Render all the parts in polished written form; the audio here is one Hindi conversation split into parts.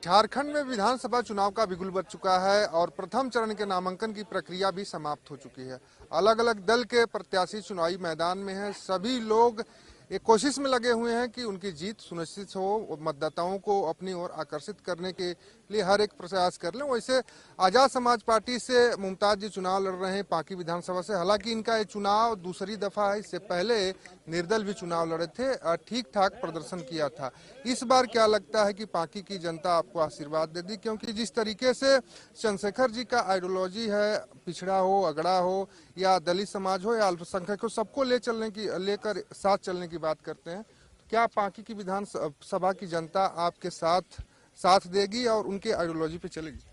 झारखंड में विधानसभा चुनाव का बिगुल बज चुका है और प्रथम चरण के नामांकन की प्रक्रिया भी समाप्त हो चुकी है। अलग अलग दल के प्रत्याशी चुनावी मैदान में हैं। सभी लोग एक कोशिश में लगे हुए हैं कि उनकी जीत सुनिश्चित हो, मतदाताओं को अपनी ओर आकर्षित करने के लिए हर एक प्रयास कर लें। वैसे आजाद समाज पार्टी से मुमताज जी चुनाव लड़ रहे हैं पांकी विधानसभा से। हालांकि इनका ये चुनाव दूसरी दफा है, इससे पहले निर्दल भी चुनाव लड़े थे, ठीक ठाक प्रदर्शन किया था। इस बार क्या लगता है कि पांकी की जनता आपको आशीर्वाद दे दी? क्योंकि जिस तरीके से चंद्रशेखर जी का आइडियोलॉजी है, पिछड़ा हो, अगड़ा हो या दलित समाज हो या अल्पसंख्यक हो, सबको लेकर साथ चलने की बात करते हैं। तो क्या पांकी की विधानसभा की जनता आपके साथ देगी और उनके आइडियोलॉजी पे चलेगी?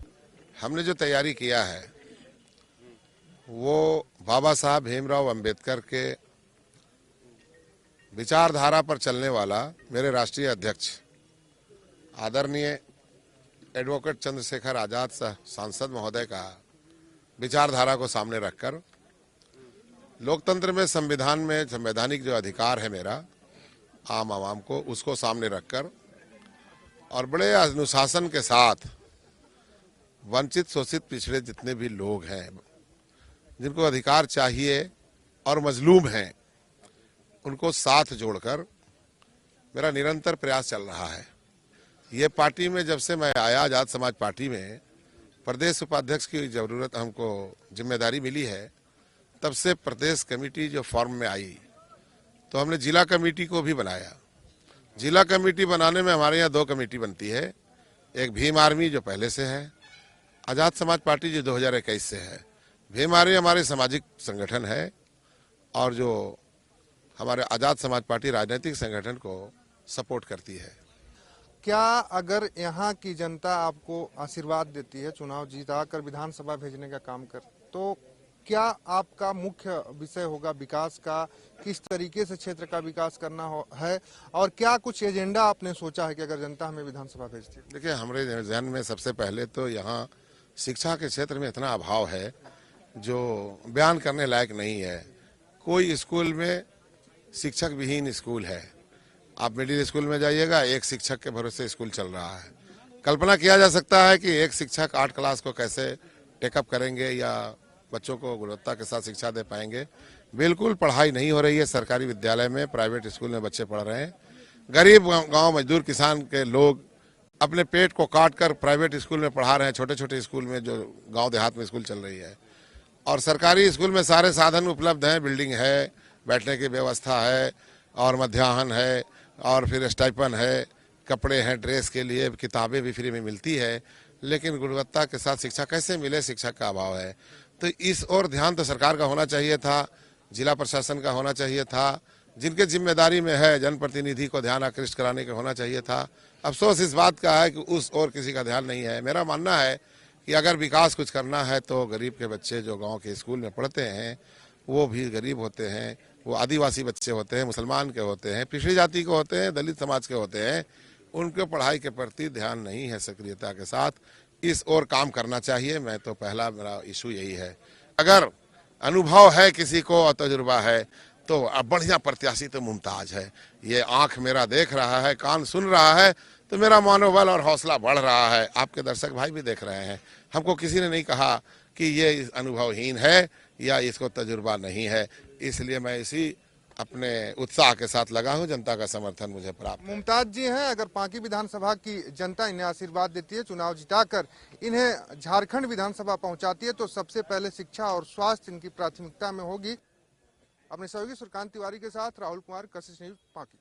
हमने जो तैयारी किया है वो बाबा साहब भीमराव अंबेडकर के विचारधारा पर चलने वाला मेरे राष्ट्रीय अध्यक्ष आदरणीय एडवोकेट चंद्रशेखर आजाद सांसद महोदय का विचारधारा को सामने रखकर लोकतंत्र में संविधान में संवैधानिक जो अधिकार है मेरा आम आवाम को, उसको सामने रखकर और बड़े अनुशासन के साथ वंचित शोषित पिछड़े जितने भी लोग हैं जिनको अधिकार चाहिए और मजलूम हैं उनको साथ जोड़कर मेरा निरंतर प्रयास चल रहा है। ये पार्टी में जब से मैं आया आजाद समाज पार्टी में प्रदेश उपाध्यक्ष की जरूरत हमको जिम्मेदारी मिली है, तब से प्रदेश कमेटी जो फॉर्म में आई तो हमने जिला कमेटी को भी बनाया। जिला कमेटी बनाने में हमारे यहाँ 2 कमेटी बनती है, एक भीम आर्मी जो पहले से है, आजाद समाज पार्टी जो 2021 से है। भीम आर्मी हमारे सामाजिक संगठन है और जो हमारे आजाद समाज पार्टी राजनीतिक संगठन को सपोर्ट करती है। क्या अगर यहाँ की जनता आपको आशीर्वाद देती है, चुनाव जीताकर विधानसभा भेजने का काम कर, तो क्या आपका मुख्य विषय होगा विकास का? किस तरीके से क्षेत्र का विकास करना है और क्या कुछ एजेंडा आपने सोचा है कि अगर जनता हमें विधानसभा भेजती है? देखिए, हमारे जहन में सबसे पहले तो यहाँ शिक्षा के क्षेत्र में इतना अभाव है जो बयान करने लायक नहीं है। कोई स्कूल में शिक्षक विहीन स्कूल है। आप मिडिल स्कूल में जाइएगा, एक शिक्षक के भरोसे स्कूल चल रहा है। कल्पना किया जा सकता है कि एक शिक्षक 8 क्लास को कैसे टेकअप करेंगे या बच्चों को गुणवत्ता के साथ शिक्षा दे पाएंगे। बिल्कुल पढ़ाई नहीं हो रही है सरकारी विद्यालय में, प्राइवेट स्कूल में बच्चे पढ़ रहे हैं। गरीब गांव मजदूर किसान के लोग अपने पेट को काट कर प्राइवेट स्कूल में पढ़ा रहे हैं, छोटे छोटे स्कूल में जो गांव देहात में स्कूल चल रही है। और सरकारी स्कूल में सारे साधन उपलब्ध हैं, बिल्डिंग है, बैठने की व्यवस्था है और मध्याह्न है और फिर स्टाइपन है, कपड़े हैं, ड्रेस के लिए किताबें भी फ्री में मिलती है। लेकिन गुणवत्ता के साथ शिक्षा कैसे मिले, शिक्षक का अभाव है। तो इस ओर ध्यान तो सरकार का होना चाहिए था, जिला प्रशासन का होना चाहिए था, जिनके जिम्मेदारी में है जनप्रतिनिधि को ध्यान आकृष्ट कराने का होना चाहिए था। अफसोस इस बात का है कि उस ओर किसी का ध्यान नहीं है। मेरा मानना है कि अगर विकास कुछ करना है तो गरीब के बच्चे जो गांव के स्कूल में पढ़ते हैं वो भी गरीब होते हैं, वो आदिवासी बच्चे होते हैं, मुसलमान के होते हैं, पिछड़ी जाति के होते हैं, दलित समाज के होते हैं, उनके पढ़ाई के प्रति ध्यान नहीं है सक्रियता के साथ। इस ओर काम करना चाहिए। मैं तो पहला मेरा इशू यही है। अगर अनुभव है किसी को और तजुर्बा है तो अब बढ़िया प्रत्याशी तो मुमताज है। ये आंख मेरा देख रहा है, कान सुन रहा है, तो मेरा मनोबल और हौसला बढ़ रहा है। आपके दर्शक भाई भी देख रहे हैं। हमको किसी ने नहीं कहा कि ये अनुभवहीन है या इसको तजुर्बा नहीं है। इसलिए मैं इसी अपने उत्साह के साथ लगा हूं। जनता का समर्थन मुझे प्राप्त। मुमताज जी हैं, अगर पांकी विधानसभा की जनता इन्हें आशीर्वाद देती है, चुनाव जिताकर इन्हें झारखंड विधानसभा पहुंचाती है, तो सबसे पहले शिक्षा और स्वास्थ्य इनकी प्राथमिकता में होगी। अपने सहयोगी सूर्यकांत तिवारी के साथ राहुल कुमार, कशिश न्यूज, पांकी।